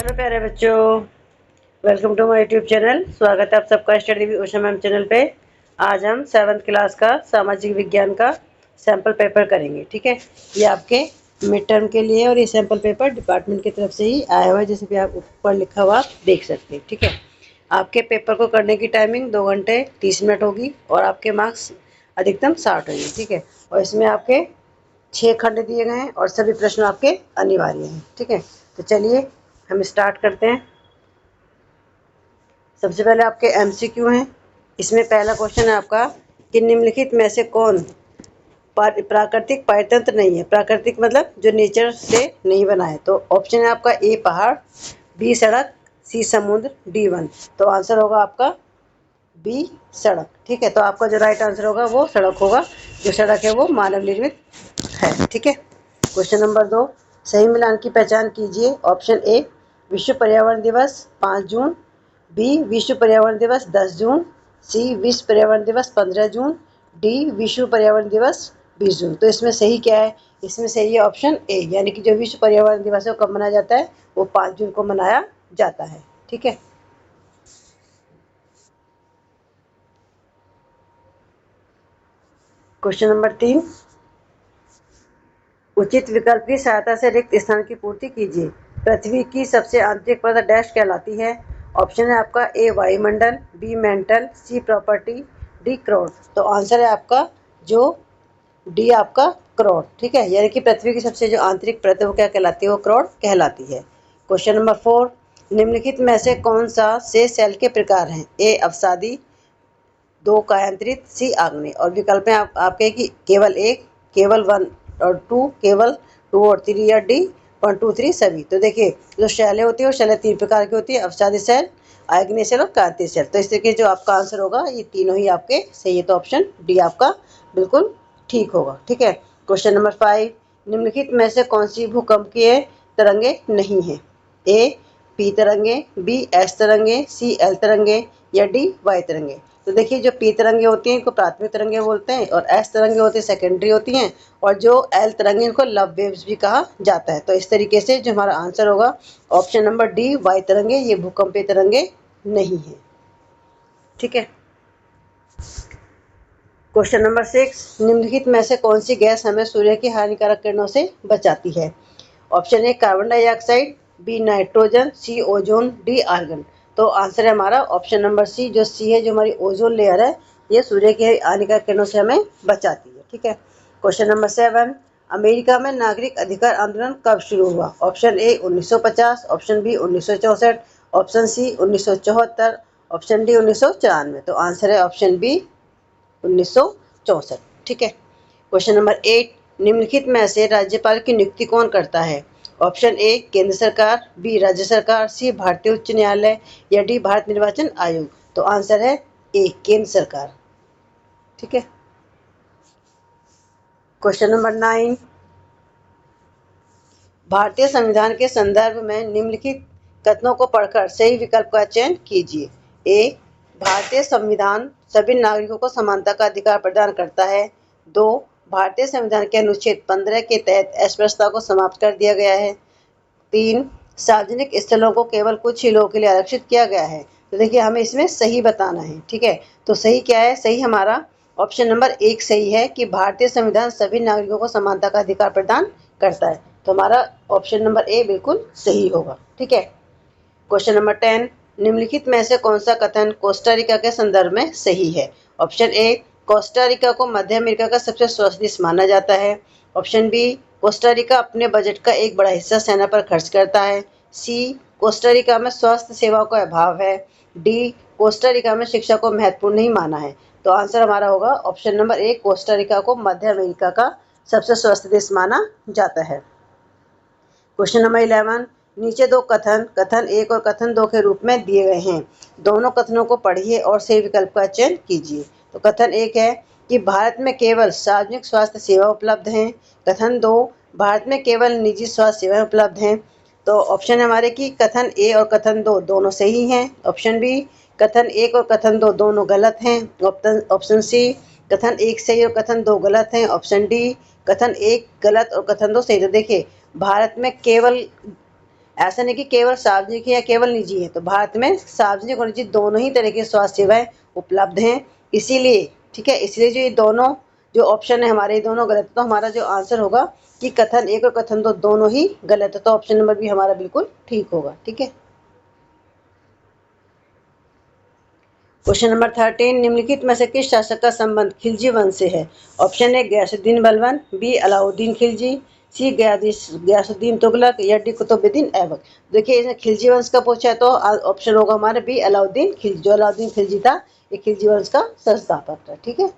Hello प्यारे बच्चों, welcome to my YouTube channel. स्वागत है आप सबका study with Usha ma'am channel पे। आज हम 7th क्लास का सामाजिक विज्ञान का सैम्पल पेपर करेंगे। ठीक है, ये आपके मिड टर्म के लिए और ये सैम्पल पेपर डिपार्टमेंट की तरफ से ही आया हुआ है, जैसे भी आप ऊपर लिखा हुआ आप देख सकते हैं। ठीक है, आपके पेपर को करने की टाइमिंग 2 घंटे 30 मिनट होगी और आपके मार्क्स अधिकतम 60 होंगे। ठीक है, और इसमें आपके 6 खंड दिए गए हैं और सभी प्रश्न आपके अनिवार्य हैं। ठीक है, तो चलिए हम स्टार्ट करते हैं। सबसे पहले आपके एमसीक्यू हैं। इसमें पहला क्वेश्चन है आपका कि निम्नलिखित में से कौन प्राकृतिक पारतंत्र नहीं है। प्राकृतिक मतलब जो नेचर से नहीं बना है। तो ऑप्शन है आपका ए पहाड़, बी सड़क, सी समुद्र, डी वन। तो आंसर होगा आपका बी सड़क। ठीक है, तो आपका जो राइट आंसर होगा वो सड़क होगा। जो सड़क है वो मानव निर्मित है। ठीक है, क्वेश्चन नंबर 2, सही मिलान की पहचान कीजिए। ऑप्शन ए विश्व पर्यावरण दिवस 5 जून, बी विश्व पर्यावरण दिवस 10 जून, सी विश्व पर्यावरण दिवस 15 जून, डी विश्व पर्यावरण दिवस 20 जून। तो इसमें सही क्या है? इसमें सही है ऑप्शन ए, यानी कि जो विश्व पर्यावरण दिवस है वो कब मनाया जाता है? वो 5 जून को मनाया जाता है। ठीक है, क्वेश्चन नंबर 3, उचित विकल्प की सहायता से रिक्त स्थान की पूर्ति कीजिए। पृथ्वी की सबसे आंतरिक परत डैश कहलाती है। ऑप्शन है आपका ए वायुमंडल, B mantle, C property, D crowd. तो आंसर है आपका जो डी आपका क्राउड। ठीक है, यानी कि पृथ्वी की सबसे जो आंतरिक परत है वो क्या कहलाती है? वो क्राउड कहलाती है। क्वेश्चन नंबर 4, निम्नलिखित में से कौन सा से सेल के प्रकार हैं? ए अवसादी, 2 कायांतरित, सी आग्नेय। और विकल्प में आपके कि केवल 1, केवल 1 और 2, केवल 2 और 3, या डी 1 2 3 सभी। तो देखिए जो शैलें होती है वो शैलें 3 प्रकार की होती है, अवसादी सेल, आग्नेय सेल और कांतीय सेल। तो इस तरीके जो आपका आंसर होगा ये तीनों ही आपके सही है। तो ऑप्शन डी आपका बिल्कुल ठीक होगा। ठीक है, क्वेश्चन नंबर 5, निम्नलिखित में से कौन सी भूकंपीय तरंगे नहीं है? ए पी तरंगे, बी एस तरंगे, सी एल तरंगे, या डी वाई तरंगे। तो देखिए जो पी तरंगे होती हैं इनको प्राथमिक तरंगे बोलते हैं, और एस तरंगे होती हैं सेकेंडरी होती हैं, और जो एल तरंगे इनको लव वेव्स भी कहा जाता है। तो इस तरीके से जो हमारा आंसर होगा ऑप्शन नंबर डी वाई तरंगे, ये भूकंपीय तरंगे नहीं है। ठीक है, क्वेश्चन नंबर 6, निम्नलिखित में से कौन सी गैस हमें सूर्य की हानिकारक किरणों से बचाती है? Option A carbon dioxide, B nitrogen, C ozone, D argon. तो आंसर है हमारा ऑप्शन नंबर सी, जो सी है, जो हमारी ओजोन लेयर है, ये सूर्य की हानिकारक किरणों से हमें बचाती है। ठीक है, क्वेश्चन नंबर 7, अमेरिका में नागरिक अधिकार आंदोलन कब शुरू हुआ? Option A 1950, option B 1964, option C 1974, option D 1994। तो आंसर है ऑप्शन बी 1964। ठीक है, क्वेश्चन नंबर 8, निम्नलिखित में से राज्यपाल की नियुक्ति कौन करता है? ऑप्शन ए केंद्र सरकार, बी राज्य सरकार, सी भारतीय उच्च न्यायालय, या डी भारत निर्वाचन आयोग। तो आंसर है ए केंद्र सरकार। ठीक है, क्वेश्चन नंबर 9, भारतीय संविधान के संदर्भ में निम्नलिखित कथनों को पढ़कर सही विकल्प का चयन कीजिए। ए भारतीय संविधान सभी नागरिकों को समानता का अधिकार प्रदान करता है। 2 भारतीय संविधान के अनुच्छेद 15 के तहत अस्पृश्यता को समाप्त कर दिया गया है। 3 सार्वजनिक स्थलों को केवल कुछ ही लोगों के लिए आरक्षित किया गया है। तो देखिए हमें इसमें सही बताना है। ठीक है, तो सही क्या है? सही हमारा ऑप्शन नंबर 1 सही है कि भारतीय संविधान सभी नागरिकों को समानता का अधिकार प्रदान करता है। तो हमारा ऑप्शन नंबर ए बिल्कुल सही होगा। ठीक है, क्वेश्चन नंबर 10, निम्नलिखित में से कौन सा कथन कोस्टारिका के संदर्भ में सही है? ऑप्शन ए कोस्टारिका को मध्य अमेरिका का सबसे स्वच्छ देश माना जाता है। ऑप्शन बी कोस्टारिका अपने बजट का एक बड़ा हिस्सा सेना पर खर्च करता है। सी कोस्टारिका में स्वास्थ्य सेवाओं का अभाव है। डी कोस्टारिका में शिक्षा को महत्वपूर्ण नहीं माना है। तो आंसर हमारा होगा ऑप्शन नंबर ए, कोस्टारिका को मध्य अमेरिका का सबसे स्वस्थ देश माना जाता है। क्वेश्चन नंबर 11, नीचे 2 कथन 1 और कथन 2 के रूप में दिए गए हैं। दोनों कथनों को पढ़िए और सही विकल्प का चयन कीजिए। तो कथन 1 है कि भारत में केवल सार्वजनिक स्वास्थ्य सेवा उपलब्ध हैं। कथन 2, भारत में केवल निजी स्वास्थ्य सेवाएं उपलब्ध हैं। तो ऑप्शन हमारे कि कथन ए और कथन 2 दोनों सही हैं। ऑप्शन बी कथन 1 और कथन 2 दोनों गलत हैं। ऑप्शन सी कथन 1 सही और कथन 2 गलत हैं। ऑप्शन डी कथन 1 गलत और कथन 2 सही। तो देखिए भारत में केवल ऐसा नहीं कि केवल सार्वजनिक है या केवल निजी है। तो भारत में सार्वजनिक और निजी दोनों ही तरह की स्वास्थ्य सेवाएं उपलब्ध हैं। इसीलिए ठीक है, इसलिए जो ये दोनों जो ऑप्शन है हमारे, ये दोनों गलत है। तो हमारा जो आंसर होगा कि कथन 1 और कथन 2 दोनों ही गलत है। तो ऑप्शन नंबर बी हमारा बिल्कुल ठीक होगा। ठीक है। क्वेश्चन नंबर 13, निम्नलिखित में से किस शासक का संबंध खिलजी वंश से है? ऑप्शन है गयासुद्दीन बलबन, बी अलाउद्दीन खिलजी, सी गयासुद्दीन तुगलक या डी कुतुबुद्दीन ऐबक। देखिए इसने खिलजी वंश का पूछा है तो ऑप्शन होगा हमारा बी अलाउद्दीन खिलजी। जो अलाउद्दीन खिलजी था ये खिलजी वंश का संस्थापक था। ठीक है।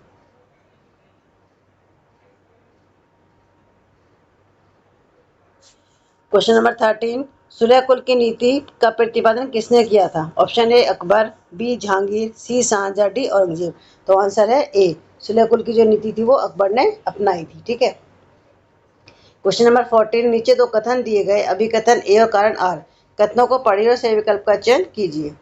क्वेश्चन नंबर 13, सुलह कुल की नीति का प्रतिपादन किसने किया था? Option A Akbar, B Jahangir, C Shahjahan, D Aurangzeb. तो आंसर है ए, सुलह कुल की जो नीति थी वो अकबर ने अपनाई थी। ठीक है। क्वेश्चन नंबर 14, नीचे दो कथन दिए गए, अभिकथन ए और कारण आर, कथनों को पढ़िए और सही विकल्प का चयन कीजिए।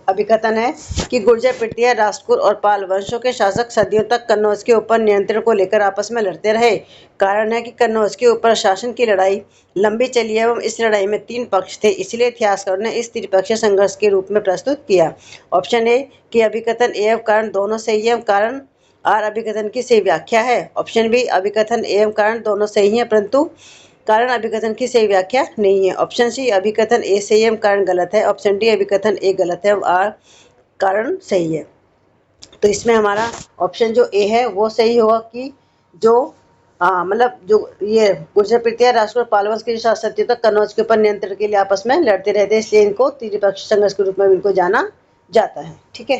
अभिकथन है कि गुर्जर, पृथ्वी, राष्ट्रकूट और पाल वंशों के शासक सदियों तक कन्नौज के ऊपर नियंत्रण को लेकर आपस में लड़ते रहे। कारण है कि कन्नौज के ऊपर शासन की लड़ाई लंबी चली एवं इस लड़ाई में 3 पक्ष थे, इसलिए इतिहासकारों ने इस त्रिपक्षीय संघर्ष के रूप में प्रस्तुत किया। ऑप्शन ए कि अभिकथन ए एवं कारण दोनों सही है, कारण आर अभिकथन की सही व्याख्या है। ऑप्शन बी अभिकथन एवं कारण दोनों सही हैं परंतु कारण अभिकथन की सही व्याख्या नहीं है। ऑप्शन सी अभिकथन ए सही है कारण गलत है। ऑप्शन डी अभिकथन ए गलत है आर कारण सही है। तो इसमें हमारा ऑप्शन जो ए है वो सही होगा कि जो मतलब जो ये गुर्जर, पृथ्वी, राष्ट्रकूट, पाल वंश के सदियों तक कन्नौज के ऊपर नियंत्रण के लिए आपस में लड़ते रहते, इसलिए इनको त्रिपक्षीय संघर्ष के रूप में इनको जाना जाता है। ठीक है।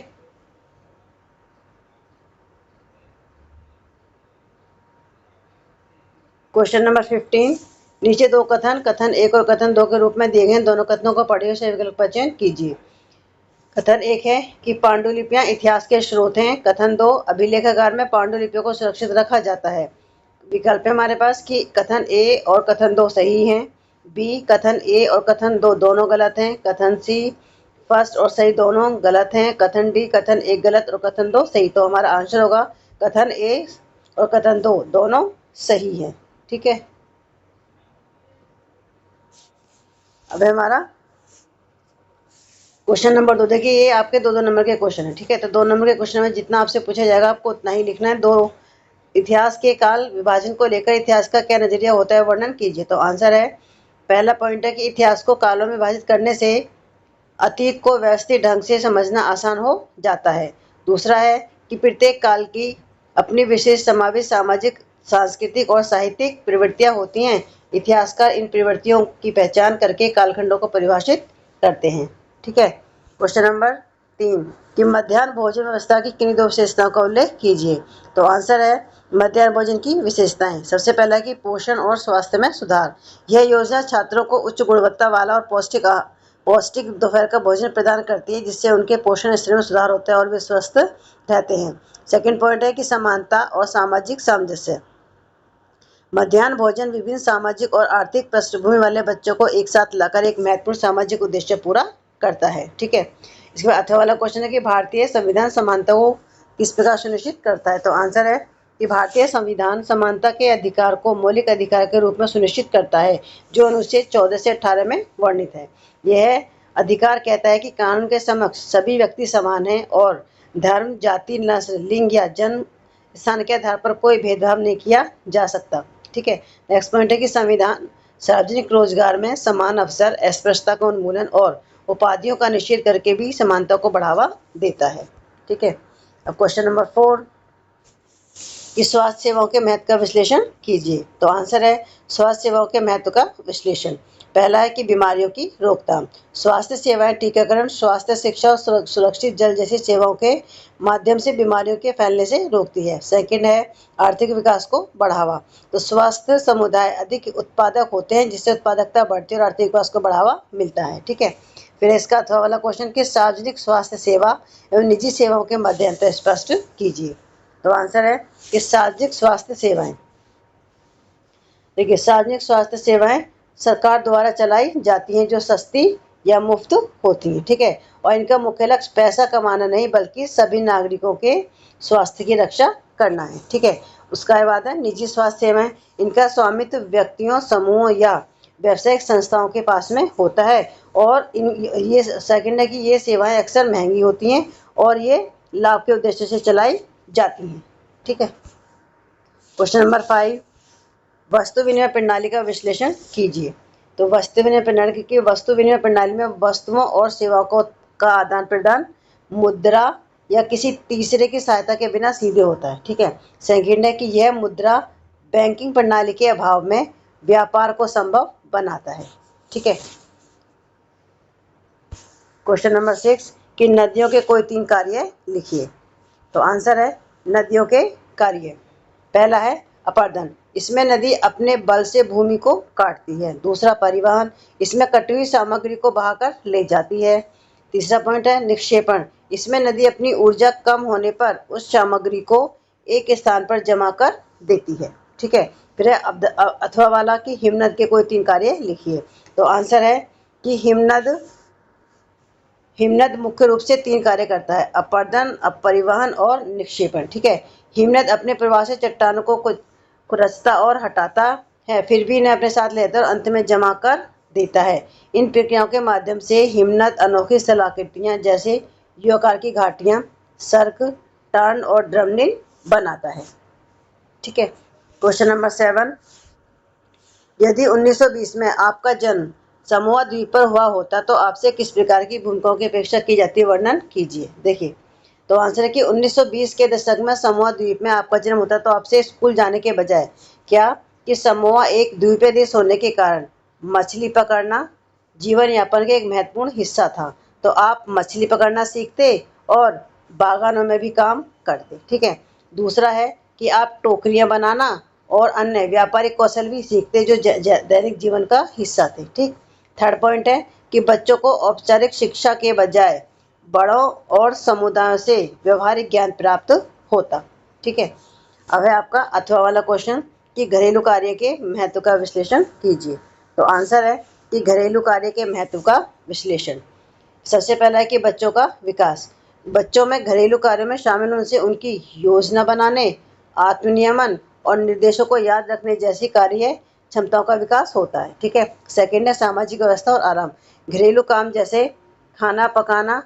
क्वेश्चन नंबर 15, नीचे दो कथन कथन 1 और कथन 2 के रूप में दिए गए, दोनों कथनों को पढ़िए और सही विकल्प का चयन कीजिए। कथन 1 है कि पांडुलिपियां इतिहास के स्रोत हैं। कथन 2, अभिलेखागार में पांडुलिपियों को सुरक्षित रखा जाता है। विकल्प है हमारे पास कि कथन ए और कथन 2 सही हैं, बी कथन ए और कथन 2 दोनों गलत हैं, कथन सी फर्स्ट और सही दोनों गलत हैं, कथन डी कथन 1 गलत और कथन 2 सही। तो हमारा आंसर होगा कथन ए और कथन 2 दोनों सही है। ठीक है। अब है हमारा क्वेश्चन नंबर 2। देखिए ये आपके 2-2 नंबर के क्वेश्चन है। ठीक है। तो 2 नंबर के क्वेश्चन में जितना आपसे पूछा जाएगा आपको उतना ही लिखना है। 2, इतिहास के काल विभाजन को लेकर इतिहास का क्या नजरिया होता है, वर्णन कीजिए। तो आंसर है, पहला पॉइंट है कि इतिहास को कालों में विभाजित करने से अतीत को व्यवस्थित ढंग से समझना आसान हो जाता है। दूसरा है कि प्रत्येक काल की अपनी विशेष समावेश सामाजिक, सांस्कृतिक और साहित्यिक प्रवृत्तियां होती हैं। इतिहासकार इन प्रवृत्तियों की पहचान करके कालखंडों को परिभाषित करते हैं। ठीक है। क्वेश्चन नंबर 3, कि मध्याह्न भोजन व्यवस्था की किन्हीं 2 विशेषताओं का उल्लेख कीजिए। तो आंसर है मध्याह्न भोजन की विशेषताएं। सबसे पहला कि पोषण और स्वास्थ्य में सुधार। यह योजना छात्रों को उच्च गुणवत्ता वाला और पौष्टिक दोपहर का भोजन प्रदान करती है, जिससे उनके पोषण स्तर में सुधार होता है और वे स्वस्थ रहते हैं। सेकंड पॉइंट है कि समानता और सामाजिक सामंजस्य। मध्याह्न भोजन विभिन्न सामाजिक और आर्थिक पृष्ठभूमि वाले बच्चों को एक साथ लाकर एक महत्वपूर्ण सामाजिक उद्देश्य पूरा करता है। ठीक है। इसके बाद अथवा वाला क्वेश्चन है कि भारतीय संविधान समानता को किस प्रकार सुनिश्चित करता है। तो आंसर है कि भारतीय संविधान समानता के अधिकार को मौलिक अधिकार के रूप में सुनिश्चित करता है, जो अनुच्छेद 14 से 18 में वर्णित है। यह अधिकार कहता है कि कानून के समक्ष सभी व्यक्ति समान हैं और धर्म, जाति, नस्ल, लिंग या जन्म स्थान के आधार पर कोई भेदभाव नहीं किया जा सकता। ठीक है। नेक्स्ट पॉइंट है कि संविधान सार्वजनिक रोजगार में समान अवसर, अस्पृश्यता का उन्मूलन और उपाधियों का निषेध करके भी समानता को बढ़ावा देता है। ठीक है। अब क्वेश्चन नंबर 4, कि स्वास्थ्य सेवाओं के महत्व का विश्लेषण कीजिए। तो आंसर है स्वास्थ्य सेवाओं के महत्व का विश्लेषण। पहला है कि बीमारियों की रोकथाम। स्वास्थ्य सेवाएं टीकाकरण, स्वास्थ्य शिक्षा और सुरक्षित जल जैसी सेवाओं के माध्यम से बीमारियों के फैलने से रोकती है। सेकंड है आर्थिक विकास को बढ़ावा। तो स्वास्थ्य समुदाय अधिक उत्पादक होते हैं, जिससे उत्पादकता बढ़ती है और आर्थिक विकास को बढ़ावा मिलता है। ठीक है। फिर इसका अथवा वाला क्वेश्चन कि सार्वजनिक स्वास्थ्य सेवा एवं निजी सेवाओं के मध्य अंतर स्पष्ट कीजिए। तो आंसर है कि सार्वजनिक स्वास्थ्य सेवाएं। देखिए सार्वजनिक स्वास्थ्य सेवाएं सरकार द्वारा चलाई जाती हैं, जो सस्ती या मुफ्त होती हैं। ठीक है। और इनका मुख्य लक्ष्य पैसा कमाना नहीं बल्कि सभी नागरिकों के स्वास्थ्य की रक्षा करना है। ठीक है। उसका बाद है निजी स्वास्थ्य सेवाएं। इनका स्वामित्व व्यक्तियों, समूहों या व्यावसायिक संस्थाओं के पास में होता है और ये सेकंड है कि ये सेवाएं अक्सर महंगी होती हैं और ये लाभ के उद्देश्य से चलाई जाती हैं। ठीक है। क्वेश्चन नंबर 5, वस्तु विनिमय प्रणाली का विश्लेषण कीजिए। तो वस्तु विनिमय प्रणाली की वस्तु विनिमय प्रणाली में वस्तुओं और सेवाओं का आदान प्रदान मुद्रा या किसी तीसरे की सहायता के बिना सीधे होता है। ठीक है। सेकंड है कि यह मुद्रा बैंकिंग प्रणाली के अभाव में व्यापार को संभव बनाता है। ठीक है। क्वेश्चन नंबर 6 कि नदियों के कोई 3 कार्य लिखिए। तो आंसर है नदियों के कार्य। पहला है अपर्दन, इसमें नदी अपने बल से भूमि को काटती है। दूसरा परिवहन, इसमें कटी हुई सामग्री को बहाकर ले जाती है। तीसरा पॉइंट है निक्षेपण, इसमें नदी अपनी ऊर्जा कम होने पर उस सामग्री को एक स्थान पर जमा कर देती है। ठीक है। फिर है अथवा वाला कि हिमनद के कोई 3 कार्य लिखिए। तो आंसर है कि हिमनद मुख्य रूप से 3 कार्य करता है, अपर्दन, परिवहन और निक्षेपण। ठीक है। हिमनद अपने प्रवाह से चट्टानों को कुचलता और हटाता है, फिर भी इन्हें अपने साथ लेता है और अंत में जमा कर देता है। इन प्रक्रियाओं के माध्यम से हिमनद अनोखी स्थलाकृतियां जैसे यू आकार की घाटियां, सर्क, टर्न और ड्रमलिन बनाता है। ठीक है। क्वेश्चन नंबर 7, यदि 1920 में आपका जन्म समोआ द्वीप पर हुआ होता तो आपसे किस प्रकार की भूमिकाओं की अपेक्षा की जाती है, वर्णन कीजिए। देखिए, तो आंसर है कि 1920 के दशक में समोआ द्वीप में आपका जन्म होता तो आपसे स्कूल जाने के बजाय क्या कि समोआ एक द्वीपीय देश होने के कारण मछली पकड़ना जीवन यापन का एक महत्वपूर्ण हिस्सा था। तो आप मछली पकड़ना सीखते और बागानों में भी काम करते। ठीक है। दूसरा है कि आप टोकरियां बनाना और अन्य व्यापारिक कौशल भी सीखते जो दैनिक जीवन का हिस्सा थे। ठीक। थर्ड पॉइंट है कि बच्चों को औपचारिक शिक्षा के बजाय बड़ों और समुदायों से व्यवहारिक ज्ञान प्राप्त होता। ठीक है। अब है आपका अथवा वाला क्वेश्चन कि घरेलू कार्य के महत्व का विश्लेषण कीजिए। तो आंसर है कि घरेलू कार्य के महत्व का विश्लेषण। सबसे पहला है कि बच्चों का विकास, बच्चों में घरेलू कार्यों में शामिल होने से उनकी योजना बनाने, आत्मनियमन और निर्देशों को याद रखने जैसी कार्य क्षमताओं का विकास होता है। ठीक है। सेकंड है सामाजिक व्यवस्था और आराम, घरेलू काम जैसे खाना पकाना,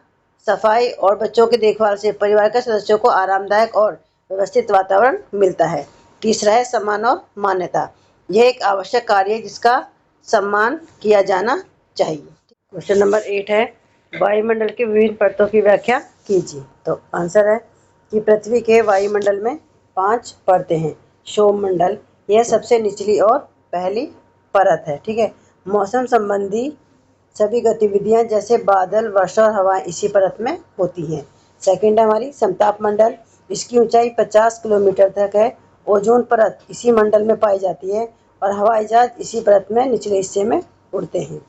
सफाई और बच्चों की देखभाल से परिवार के सदस्यों को आरामदायक और व्यवस्थित वातावरण मिलता है। तीसरा है सम्मान और मान्यता, यह एक आवश्यक कार्य है जिसका सम्मान किया जाना चाहिए। क्वेश्चन नंबर 8 है वायुमंडल की विभिन्न परतों की व्याख्या कीजिए। तो आंसर है कि पृथ्वी के वायुमंडल में 5 परतें हैं। सोममंडल, यह सबसे निचली और पहली परत है। ठीक है। मौसम संबंधी सभी गतिविधियां जैसे बादल, वर्षा और हवाएं इसी परत में होती हैं। सेकंड है हमारी समताप मंडल, इसकी ऊंचाई 50 किलोमीटर तक है। ओजोन परत इसी मंडल में पाई जाती है और हवाई जहाज इसी परत में निचले हिस्से में उड़ते हैं।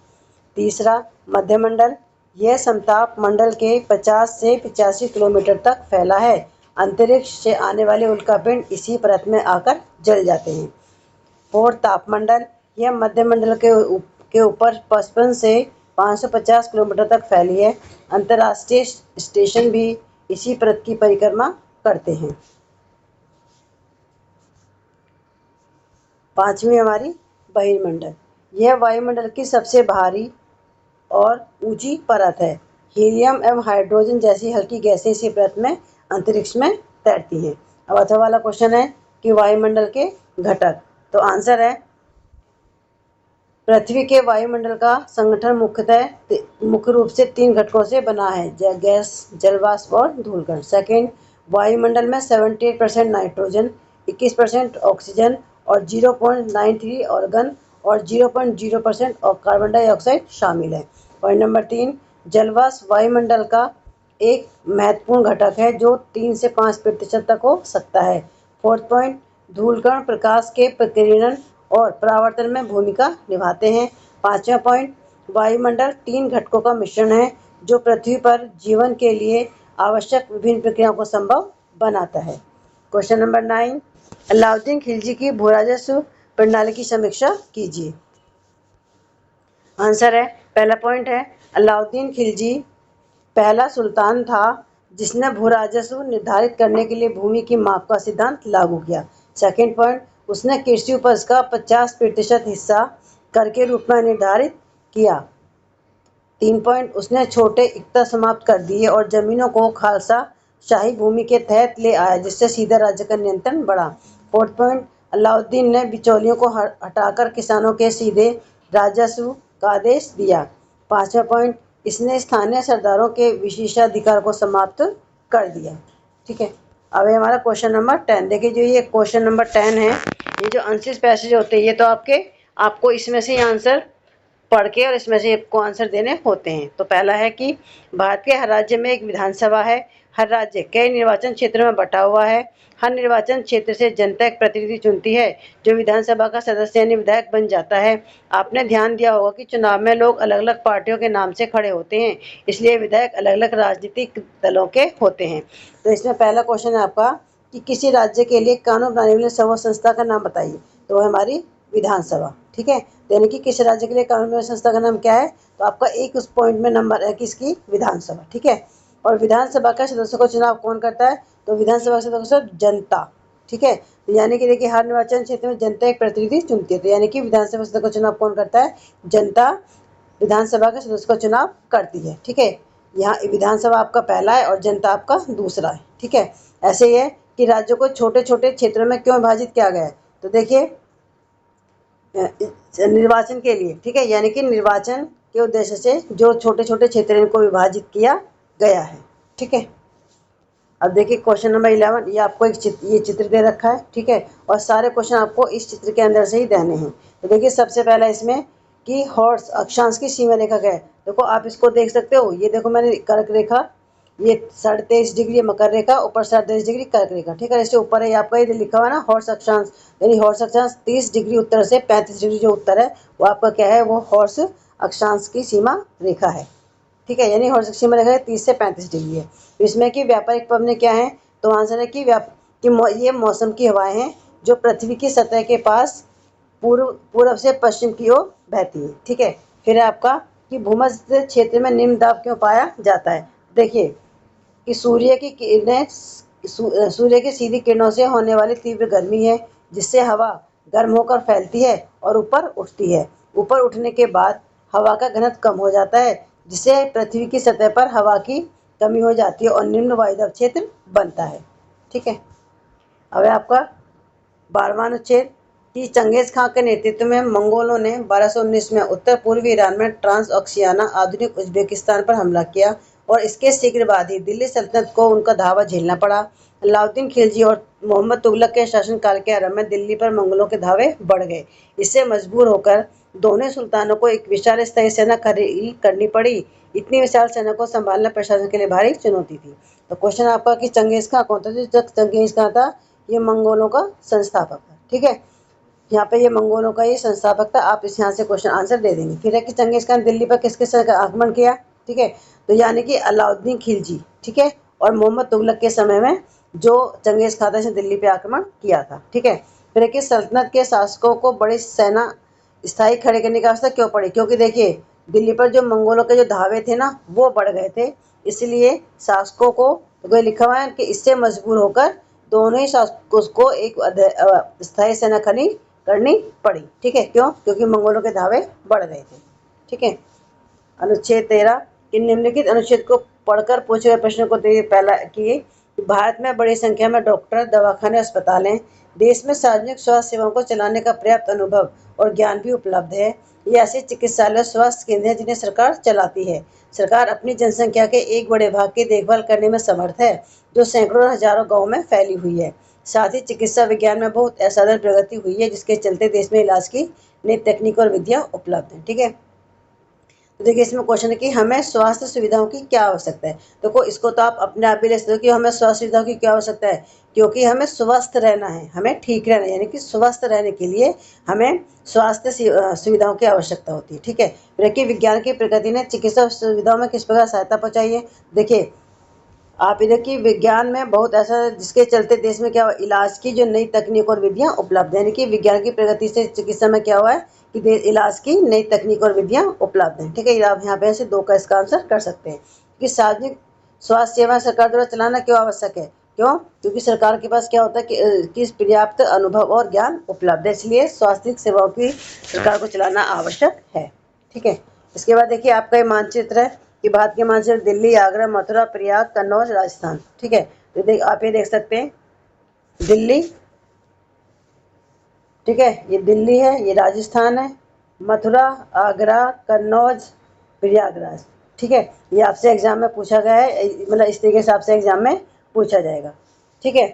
तीसरा मध्यमंडल, यह समताप मंडल के 50 से 85 किलोमीटर तक फैला है। अंतरिक्ष से आने वाले उल्कापिंड इसी परत में आकर जल जाते हैं। फोर्थ तापमंडल, यह मध्यमंडल के ऊपर 55 से 550 किलोमीटर तक फैली है। अंतर्राष्ट्रीय स्टेशन भी इसी परत की परिक्रमा करते हैं। पांचवी हमारी बहिर्मंडल, यह वायुमंडल की सबसे भारी और ऊंची परत है। हीलियम एवं हाइड्रोजन जैसी हल्की गैसें इसी परत में अंतरिक्ष में तैरती हैं। अब अथवा वाला क्वेश्चन है कि वायुमंडल के घटक। तो आंसर है पृथ्वी के वायुमंडल का संगठन मुख्य रूप से 3 घटकों से बना है, गैस, जलवाष्प और धूलकण। सेकेंड, वायुमंडल में 78% नाइट्रोजन, 21% ऑक्सीजन और 0.93 ऑर्गन और 0.0% कार्बन डाइऑक्साइड शामिल है। पॉइंट नंबर 3, जलवाष्प वायुमंडल का एक महत्वपूर्ण घटक है जो 3 से 5% तक हो सकता है। फोर्थ पॉइंट, धूलकण प्रकाश के प्रकीर्णन और परावर्तन में भूमिका निभाते हैं। पांचवा पॉइंट, वायुमंडल 3 घटकों का मिश्रण है जो पृथ्वी पर जीवन के लिए आवश्यक विभिन्न प्रक्रियाओं को संभव बनाता है। क्वेश्चन नंबर 9, अलाउद्दीन खिलजी की भूराजस्व प्रणाली की समीक्षा कीजिए। आंसर है पहला पॉइंट है अलाउद्दीन खिलजी पहला सुल्तान था जिसने भूराजस्व निर्धारित करने के लिए भूमि की माप का सिद्धांत लागू किया। सेकेंड पॉइंट, उसने कृषि उपज का 50% हिस्सा कर के रूप में निर्धारित किया। 3 पॉइंट, उसने छोटे इक्ता समाप्त कर दिए और जमीनों को खालसा शाही भूमि के तहत ले आया, जिससे सीधा राज्य का नियंत्रण बढ़ा। 4 पॉइंट, अलाउद्दीन ने बिचौलियों को हटाकर किसानों के सीधे राजस्व का आदेश दिया। 5वां पॉइंट, इसने स्थानीय सरदारों के विशेषाधिकार को समाप्त कर दिया। ठीक है, अब है हमारा क्वेश्चन नंबर 10। देखिए जो ये क्वेश्चन नंबर 10 है, ये जो अनसिस पैसेज होते हैं ये तो आपको इसमें से आंसर पढ़ के और इसमें से आपको आंसर देने होते हैं। तो पहला है कि भारत के हर राज्य में एक विधानसभा है। हर राज्य कई निर्वाचन क्षेत्रों में बटा हुआ है। हर निर्वाचन क्षेत्र से जनता एक प्रतिनिधि चुनती है जो विधानसभा का सदस्य यानी विधायक बन जाता है। आपने ध्यान दिया होगा कि चुनाव में लोग अलग अलग पार्टियों के नाम से खड़े होते हैं, इसलिए विधायक अलग अलग राजनीतिक दलों के होते हैं। तो इसमें पहला क्वेश्चन है आपका कि किसी राज्य के लिए कानून बनाने वाली सर्वोच्च संस्था का नाम बताइए। तो वो हमारी विधानसभा। ठीक है, यानी कि किस राज्य के लिए कानून बनाने संस्था का नाम क्या है, तो आपका एक उस पॉइंट में नंबर है किसकी, विधानसभा। ठीक है, और विधानसभा का सदस्यों का चुनाव कौन करता है, तो विधानसभा का सदस्य जनता। ठीक है, तो यानी कि देखिए हर निर्वाचन क्षेत्र में जनता एक प्रतिनिधि चुनती है, तो यानी कि विधानसभा सदस्य का चुनाव कौन करता है, जनता विधानसभा के सदस्य का चुनाव करती है। ठीक है, यहाँ विधानसभा आपका पहला है और जनता आपका दूसरा है। ठीक है, ऐसे ही है कि राज्यों को छोटे छोटे क्षेत्रों में क्यों विभाजित किया गया है, तो देखिए निर्वाचन के लिए। ठीक है, यानी कि निर्वाचन के उद्देश्य से जो छोटे छोटे क्षेत्र इनको विभाजित किया गया है। ठीक है, अब देखिए क्वेश्चन नंबर 11, ये आपको एक चित्र दे रखा है। ठीक है, और सारे क्वेश्चन आपको इस चित्र के अंदर से ही देने हैं। तो देखिए सबसे पहला इसमें कि हॉर्स अक्षांश की सीमा रेखा क्या है। देखो आप इसको देख सकते हो, ये देखो मैंने कर्क रेखा, ये 23.5 डिग्री मकर रेखा, ऊपर 23.5 डिग्री कर्क रेखा। ठीक है, इससे ऊपर है आपका ये लिखा हुआ है ना हॉर्स अक्षांश, यानी हॉर्स अक्षांश 30 डिग्री उत्तर से 35 डिग्री जो उत्तर है वो आपका क्या है, वो हॉर्स अक्षांश की सीमा रेखा है। ठीक है, यानी हॉर्स सीमा रेखा 30 से 35 डिग्री है। तो इसमें कि व्यापारिक पवनें क्या है, तो आंसर है कि ये मौसम की हवाएं हैं जो पृथ्वी की सतह के पास पूर्व से पश्चिम की ओर बहती है। ठीक है, फिर है आपका कि भूमध्य क्षेत्र में निम्न दाब क्यों पाया जाता है। देखिए कि सूर्य की सीधी किरणों से होने वाली तीव्र गर्मी है, जिससे हवा गर्म होकर फैलती है और ऊपर उठती है। ऊपर उठने के बाद हवा का घनत्व कम हो जाता है, जिससे पृथ्वी की सतह पर हवा की कमी हो जाती है और निम्न वायुदाब क्षेत्र बनता है। ठीक है, अब आपका 12वां अनुच्छेद कि चंगेज खां के नेतृत्व में मंगोलों ने 1219 में उत्तर पूर्वी ईरान में ट्रांस ऑक्सियाना आधुनिक उज्बेकिस्तान पर हमला किया और इसके शीघ्र बाद ही दिल्ली सल्तनत को उनका धावा झेलना पड़ा। अलाउद्दीन खिलजी और मोहम्मद तुगलक के शासनकाल के आरंभ में दिल्ली पर मंगोलों के धावे बढ़ गए। इससे मजबूर होकर दोनों सुल्तानों को एक विशाल स्तरीय सेना खड़ी करनी पड़ी। इतनी विशाल सेना को संभालना प्रशासन के लिए भारी चुनौती थी। तो क्वेश्चन आपका कि चंगेज खां कौन था, चंगेज खां था ये मंगोलों का संस्थापक था। ठीक है, यहाँ पे ये मंगोलों का ये संस्थापक था। आप इस यहाँ से क्वेश्चन आंसर दे देंगे। फिर है कि चंगेज खान दिल्ली पर किसके साथ आक्रमण किया। ठीक है, तो यानी कि अलाउद्दीन खिलजी, ठीक है, और मोहम्मद तुगलक के समय में जो चंगेज खान था इसने दिल्ली पे आक्रमण किया था। ठीक है, फिर है कि सल्तनत के शासकों को बड़ी सेना स्थायी खड़े करने की आवश्यकता क्यों पड़ी, क्योंकि देखिए दिल्ली पर जो मंगोलों के जो धावे थे ना वो बढ़ गए थे, इसलिए शासकों को तो लिखा हुआ है कि इससे मजबूर होकर दोनों ही शासकों को एक स्थायी सेना खड़ी करनी पड़ी। ठीक है, क्यों, क्योंकि मंगोलों के धावे बढ़ गए थे। ठीक है, अनुच्छेद 13 कि निम्नलिखित अनुच्छेद को पढ़कर पूछे गए प्रश्न को देखिए। पहला कि भारत में बड़ी संख्या में डॉक्टर, दवाखाने, अस्पताल हैं। देश में सार्वजनिक स्वास्थ्य सेवाओं को चलाने का पर्याप्त अनुभव और ज्ञान भी उपलब्ध है। ये ऐसे चिकित्सालय, स्वास्थ्य केंद्र हैं जिन्हें सरकार चलाती है। सरकार अपनी जनसंख्या के एक बड़े भाग की देखभाल करने में समर्थ है, जो सैकड़ों हजारों गाँव में फैली हुई है। साथ ही चिकित्सा विज्ञान में बहुत असाधारण प्रगति हुई है, जिसके चलते देश में इलाज की नई तकनीक और विधियाँ उपलब्ध हैं। ठीक है, तो देखिए इसमें क्वेश्चन है कि हमें स्वास्थ्य सुविधाओं की क्या आवश्यकता है। देखो इसको तो आप अपने आप ही ले सकते हो कि हमें स्वास्थ्य सुविधाओं की क्या आवश्यकता है, क्योंकि हमें स्वस्थ रहना है, हमें ठीक रहना है, यानी कि स्वस्थ रहने के लिए हमें स्वास्थ्य सुविधाओं की आवश्यकता होती है। ठीक है, फिर कि विज्ञान की प्रगति ने चिकित्सा सुविधाओं में किस प्रकार सहायता पहुँचाई है। देखिए आप इधर की विज्ञान में बहुत ऐसा जिसके चलते देश में क्या हुआ, इलाज की जो नई तकनीक और विधियां उपलब्ध है, यानी कि विज्ञान की प्रगति से चिकित्सा में क्या हुआ है कि इलाज की नई तकनीक और विधियां उपलब्ध हैं। ठीक है, आप यहाँ पे से 2 का इसका आंसर कर सकते हैं कि सार्वजनिक स्वास्थ्य सेवा सरकार द्वारा चलाना क्यों आवश्यक है, क्यों? क्योंकि सरकार के पास क्या होता है कि पर्याप्त अनुभव और ज्ञान उपलब्ध है, इसलिए स्वास्थ्य सेवाओं की सरकार को चलाना आवश्यक है। ठीक है। इसके बाद देखिए आपका ये मानचित्र है कि भारत के मानचित्र दिल्ली, आगरा, मथुरा, प्रयाग, कन्नौज, राजस्थान। ठीक है। तो आप ये देख सकते हैं दिल्ली, ठीक है, ये दिल्ली है, ये राजस्थान है, मथुरा, आगरा, कन्नौज, प्रयागराज। ठीक है। ये आपसे एग्जाम में पूछा गया है, मतलब इस तरीके से आपसे एग्जाम में पूछा जाएगा। ठीक है।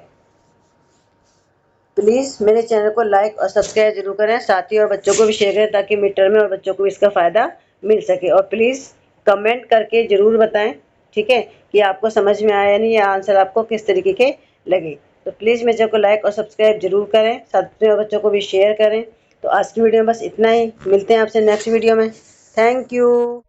प्लीज़ मेरे चैनल को लाइक और सब्सक्राइब जरूर करें, साथ ही और बच्चों को भी शेयर करें ताकि मिड टर्म में और बच्चों को इसका फ़ायदा मिल सके। और प्लीज़ कमेंट करके ज़रूर बताएं, ठीक है, कि आपको समझ में आया या नहीं, या आंसर आपको किस तरीके के लगे। तो प्लीज़ मेरे चैनल को लाइक और सब्सक्राइब जरूर करें, साथ में और बच्चों को भी शेयर करें। तो आज की वीडियो में बस इतना ही, मिलते हैं आपसे नेक्स्ट वीडियो में। Thank you.